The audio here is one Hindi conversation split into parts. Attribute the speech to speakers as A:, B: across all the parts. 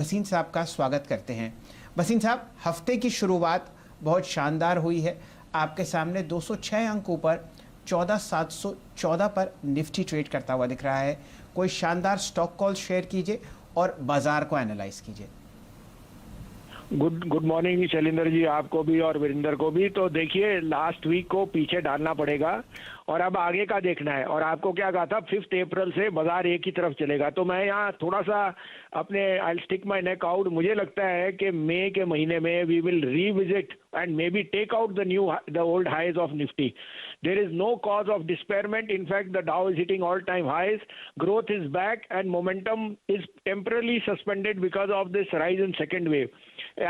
A: वसीम साहब का स्वागत करते हैं। वसीम साहब, हफ्ते की शुरुआत बहुत शानदार हुई है। आपके सामने 206 अंक ऊपर 14,714 पर निफ्टी ट्रेड करता हुआ दिख रहा है। कोई शानदार स्टॉक कॉल शेयर कीजिए और बाजार को एनालाइज कीजिए।
B: गुड मॉर्निंग शैलेंद्र जी, आपको भी और वीरेंद्र को भी। तो देखिए, लास्ट वीक को पीछे डालना पड़ेगा और अब आगे का देखना है। और आपको क्या कहा था, 5 अप्रैल से बाजार एक ही तरफ चलेगा। तो मैं यहाँ थोड़ा सा अपने I stick my neck out. मुझे लगता है कि मई के महीने में we will revisit and maybe take out the old highs of Nifty. There is no cause of despairment. In fact, the Dow is hitting all-time highs. Growth is back and momentum is temporarily suspended because of this rise in second wave.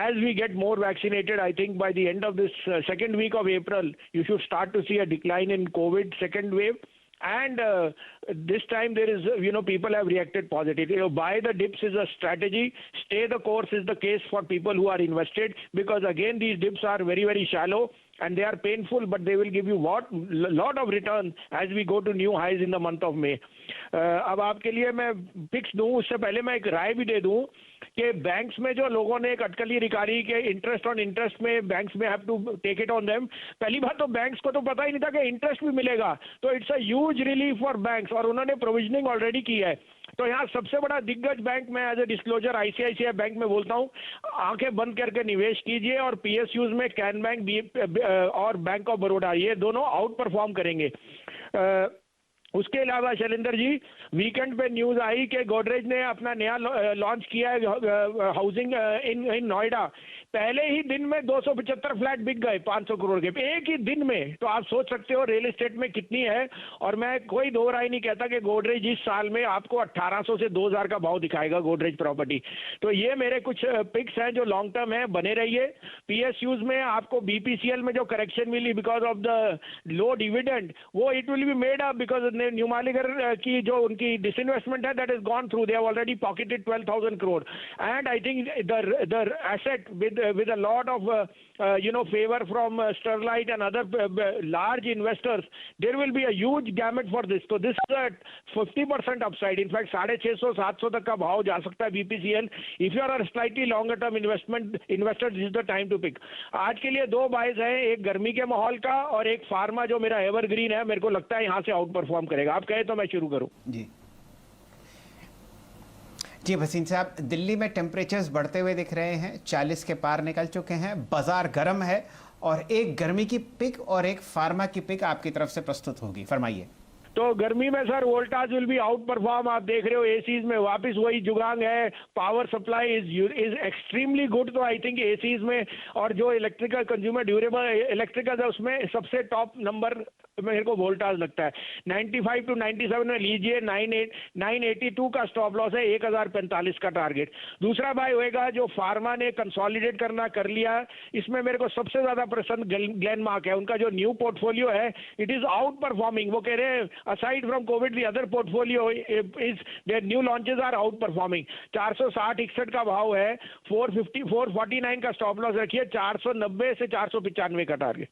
B: As we get more vaccinated, I think by the end of this second week of April, you should start to see a decline in COVID second wave. And this time there is, people have reacted positively. Buy the dips is a strategy. Stay the course is the case for people who are invested, because again these dips are very, very shallow and they are painful, but they will give you lot of return as we go to new highs in the month of May. अब आपके लिए मैं फिक्स दूं, उससे पहले मैं एक राय भी दे दूं कि बैंक्स में जो लोगों ने एक अटकली निकाली कि इंटरेस्ट ऑन इंटरेस्ट में बैंक्स में have to take it on them. पहली बात तो बैंक्स को तो पता ही नहीं था कि इंटरेस्ट भी मिलेगा, तो it's a huge relief for banks और उन्होंने प्रोविजनिंग ऑलरेडी की है। तो यहाँ सबसे बड़ा दिग्गज बैंक में as a disclosure ICICI bank में बोलता हूँ, आंखें बंद करके निवेश कीजिए। और पीएसयूज में कैन बैंक और बैंक ऑफ बड़ौदा, ये दोनों आउट परफॉर्म करेंगे। उसके अलावा शैलेंद्र जी, वीकेंड पे न्यूज आई कि गोदरेज ने अपना नया लॉन्च किया है हाउसिंग इन नोएडा। पहले ही दिन में 275 फ्लैट बिक गए 500 करोड़ के, एक ही दिन में। तो आप सोच सकते हो रियल एस्टेट में कितनी है। और मैं कोई दो राय नहीं कहता कि गोदरेज इस साल में आपको 1800 से 2000 का भाव दिखाएगा गोदरेज प्रॉपर्टी। तो ये मेरे कुछ पिक्स हैं जो लॉन्ग टर्म है, बने रहिए। पीएसयूज में आपको बीपीसीएल में जो करेक्शन मिली because of the low dividend, वो it will be made up because Numaligarh की जो उनकी डिसइन्वेस्टमेंट है that is gone through. They have already pocketed 12,000 crore and I think the asset with a lot of favor from Sterlite and other large investors, there will be a huge gamut for this. So this is a 50% upside. In fact 650-700 तक का भाव जा सकता है BPCL. If you are a slightly longer term investor, this is the time to pick. आज के लिए दो बाइज हैं, एक गर्मी के माहौल का और एक फार्मा जो मेरा एवरग्रीन है, मेरे को लगता है यहाँ से आउट परफॉर्म करेगा। आप कहे तो मैं शुरू करूँ।
A: जी वसीम साहब, दिल्ली में टेम्परेचर्स बढ़ते हुए दिख रहे हैं, 40 के पार निकल चुके हैं, बाजार गर्म है और एक गर्मी की पिक और एक फार्मा की पिक आपकी तरफ से प्रस्तुत होगी, फरमाइए।
B: तो गर्मी में sir Voltas will be out perform. आप देख रहे हो एसीज में वापस वही जुगांग है। Power supply is extremely good. तो आई थिंक एसीज में और जो इलेक्ट्रिकल कंज्यूमर ड्यूरेबल इलेक्ट्रिकल है उसमें सबसे टॉप नंबर मेरे को वोल्टास लगता है। 95 to 97 में लीजिए। 982 का स्टॉप लॉस है, 1045 का टारगेट। दूसरा बाय होएगा जो फार्मा ने कंसोलिडेट करना कर लिया। इसमें मेरे को सबसे ज्यादा पसंद ग्लेनमार्क है। उनका जो न्यू पोर्टफोलियो है इट इज आउट परफॉर्मिंग। वो कह रहे हैं aside from COVID the other portfolio is their new launches are outperforming। 460-61 का भाव है, 449 का स्टॉप लॉस रखिए, 490 से 495 का टारगेट।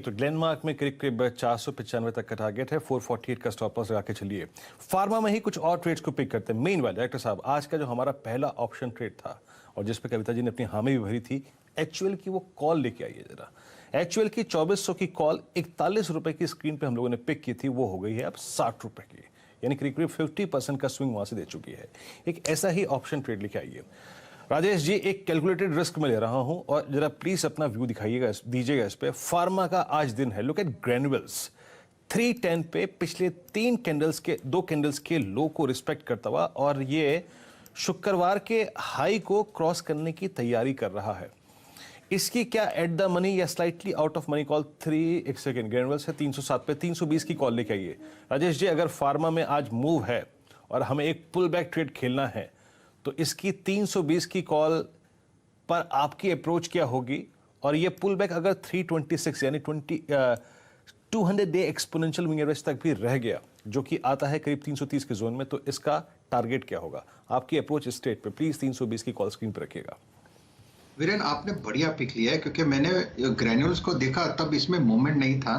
C: तो ग्लेनमार्क में करीब करीब 495 तक का टारगेट है, 448 का स्टॉप लॉस लगा के चलिए। फार्मा में ही कुछ और ट्रेड्स को पिक करते हैं। मेन वाले डायरेक्टर साहब, आज का जो हमारा पहला ऑप्शन ट्रेड था और जिस पे कविता जी ने अपनी हामी भी भरी थी, एचयूएल की वो कॉल लेके आइए जरा। एचयूएल की 2400 की कॉल 41 रुपए की स्क्रीन पे हम लोगों ने पिक की थी, वो हो गई है अब 60 रुपए की, यानी करीब करीब 50% का स्विंग वहां से दे चुकी है। एक ऐसा ही ऑप्शन ट्रेड लेके आइए। राजेश जी, एक कैलकुलेटेड रिस्क में ले रहा हूं और जरा प्लीज अपना व्यू दिखाइएगा, दीजिएगा इस पे। फार्मा का आज दिन है, लुक एट ग्रैन्युअल्स 310 पे पिछले 2 कैंडल्स के लो को रिस्पेक्ट करता हुआ और ये शुक्रवार के हाई को क्रॉस करने की तैयारी कर रहा है। इसकी क्या एट द मनी या slightly out of money call 1 second Granules है 307 पे 320 की कॉल लेके आइए। राजेश जी, अगर फार्मा में आज मूव है और हमें एक पुल बैक ट्रेड खेलना है तो इसकी 320 की कॉल पर आपकी अप्रोच क्या होगी? और ये पुल बैक अगर 326 यानी 200 डे एक्सपोनेंशियल विंग एवरेज तक भी रह गया, जो कि आता है करीब 330 के जोन में, तो इसका टारगेट क्या होगा? आपकी अप्रोच इस ट्रेड पे प्लीज 320 की कॉल स्क्रीन पर रखिएगा।
D: वीरेन, आपने बढ़िया पिक लिया है क्योंकि मैंने ग्रैन्यूल्स को देखा तब इसमें मूवमेंट नहीं था।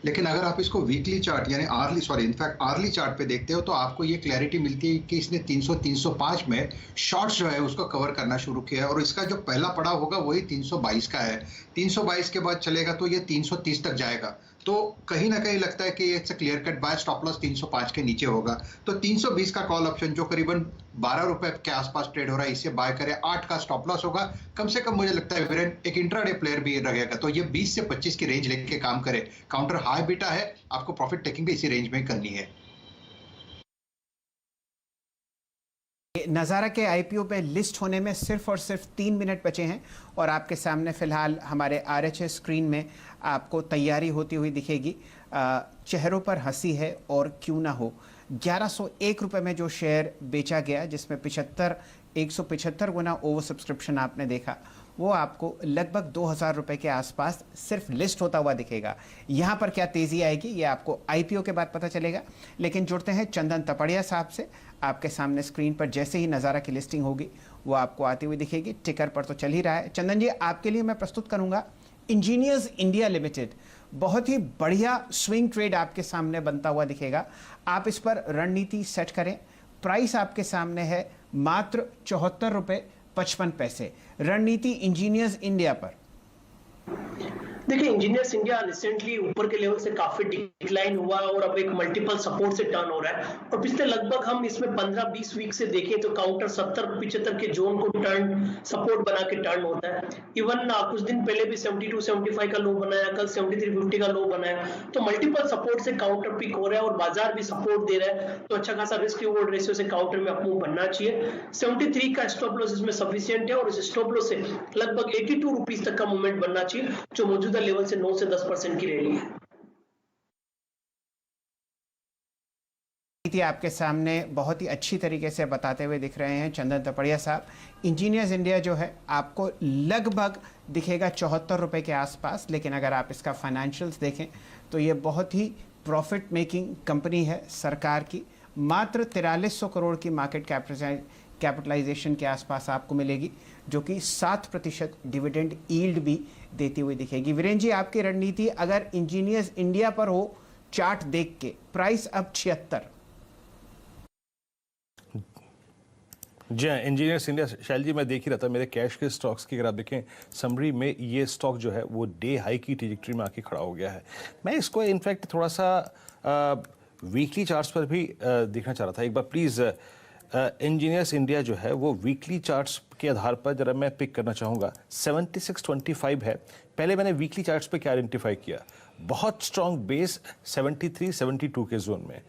D: लेकिन अगर आप इसको वीकली चार्ट यानी इनफैक्ट आर्ली चार्ट पे देखते हो तो आपको ये क्लैरिटी मिलती है कि इसने 300-305 में शॉर्ट्स जो है उसको कवर करना शुरू किया है और इसका जो पहला पड़ाव होगा वही 322 का है। 322 के बाद चलेगा तो ये 330 तक जाएगा। तो कहीं ना कहीं लगता है कि ये clear cut by, stop loss 305 के नीचे होगा। तो 320 का कॉल ऑप्शन जो करीबन 12 रुपए के आसपास ट्रेड हो रहा है, इसे बाय करें। 8 का स्टॉप लॉस होगा। कम से कम मुझे लगता है वीरेन एक इंट्राडे प्लेयर भी रहेगा, तो ये 20 से 25 की रेंज लेके काम करे। काउंटर हाई बीटा है, आपको प्रॉफिट टेकिंग भी इसी रेंज में करनी है।
A: नज़ारा के आईपीओ पे लिस्ट होने में सिर्फ और सिर्फ 3 मिनट बचे हैं और आपके सामने फिलहाल हमारे आरएचएस स्क्रीन में आपको तैयारी होती हुई दिखेगी। चेहरों पर हंसी है और क्यों ना हो। 1101 रुपये में जो शेयर बेचा गया, जिसमें 175 गुना ओवर सब्सक्रिप्शन आपने देखा, वो आपको लगभग 2000 रुपये के आसपास सिर्फ लिस्ट होता हुआ दिखेगा। यहाँ पर क्या तेज़ी आएगी ये आपको आईपीओ के बाद पता चलेगा। लेकिन जुड़ते हैं चंदन तपड़िया साहब से। आपके सामने स्क्रीन पर जैसे ही नज़ारा की लिस्टिंग होगी वो आपको आती हुई दिखेगी। टिकर पर तो चल ही रहा है। चंदन जी, आपके लिए मैं प्रस्तुत करूँगा इंजीनियर्स इंडिया लिमिटेड। बहुत ही बढ़िया स्विंग ट्रेड आपके सामने बनता हुआ दिखेगा। आप इस पर रणनीति सेट करें। प्राइस आपके सामने है मात्र 74 रुपये 55 पैसे। रणनीति इंजीनियर्स इंडिया पर।
E: देखिए, इंजीनियर्स इंडिया रिसेंटली ऊपर के लेवल से काफी डिक्लाइन हुआ और अब एक मल्टीपल सपोर्ट से टर्न हो रहा है। और पिछले लगभग हम इसमें 15-20 वीक से देखें तो काउंटर 70-75 के जोन को टर्न सपोर्ट बना के टर्न होता है। इवन कुछ दिन पहले भी 72-75 का लो बनाया, कल 73-50 का लो बनाया। तो मल्टीपल सपोर्ट से काउंटर पिक हो रहा है और बाजार भी सपोर्ट दे रहा है। तो अच्छा खासा रिस्क रिवॉर्ड रेशियो से काउंटर में अपमूव बनना चाहिए। 73 का स्टॉप लॉस इसमें सफिशिएंट है और इस स्टॉप लॉस से लगभग 82 रुपीज तक का मूवमेंट बनना चाहिए, जो मौजूदा लेवल से 9 से 10% की रैली है।
A: आपके सामने बहुत ही अच्छी तरीके से बताते हुए दिख रहे हैं चंदन तपड़िया साहब। इंजीनियर्स इंडिया जो है आपको लगभग दिखेगा 74 रुपये के आसपास, लेकिन अगर आप इसका फाइनेंशियल्स देखें तो ये बहुत ही प्रॉफिट मेकिंग कंपनी है सरकार की। मात्र 4300 करोड़ की मार्केट कैपिटलाइजेशन के आसपास आपको मिलेगी, जो कि 7% डिविडेंड यील्ड भी देती हुई दिखेगी। वीरेंद्र जी, आपकी रणनीति अगर इंजीनियर्स इंडिया पर हो, चार्ट देख के प्राइस अब 76।
C: जी हाँ, इंजीनियर्स इंडिया। शैल जी, मैं देख ही रहा था मेरे कैश के स्टॉक्स की, अगर आप देखें समरी में ये स्टॉक जो है वो डे हाई की ट्रैजेक्टरी में आके खड़ा हो गया है। मैं इसको इनफैक्ट थोड़ा सा वीकली चार्ट्स पर भी देखना चाह रहा था। एक बार प्लीज़ इंजीनियर्स इंडिया जो है वो वीकली चार्ट्स के आधार पर जरा मैं पिक करना चाहूँगा। 7625 है। पहले मैंने वीकली चार्ट्स पे क्या आइडेंटिफाई किया, बहुत स्ट्रॉन्ग बेस 73-72 के जोन में,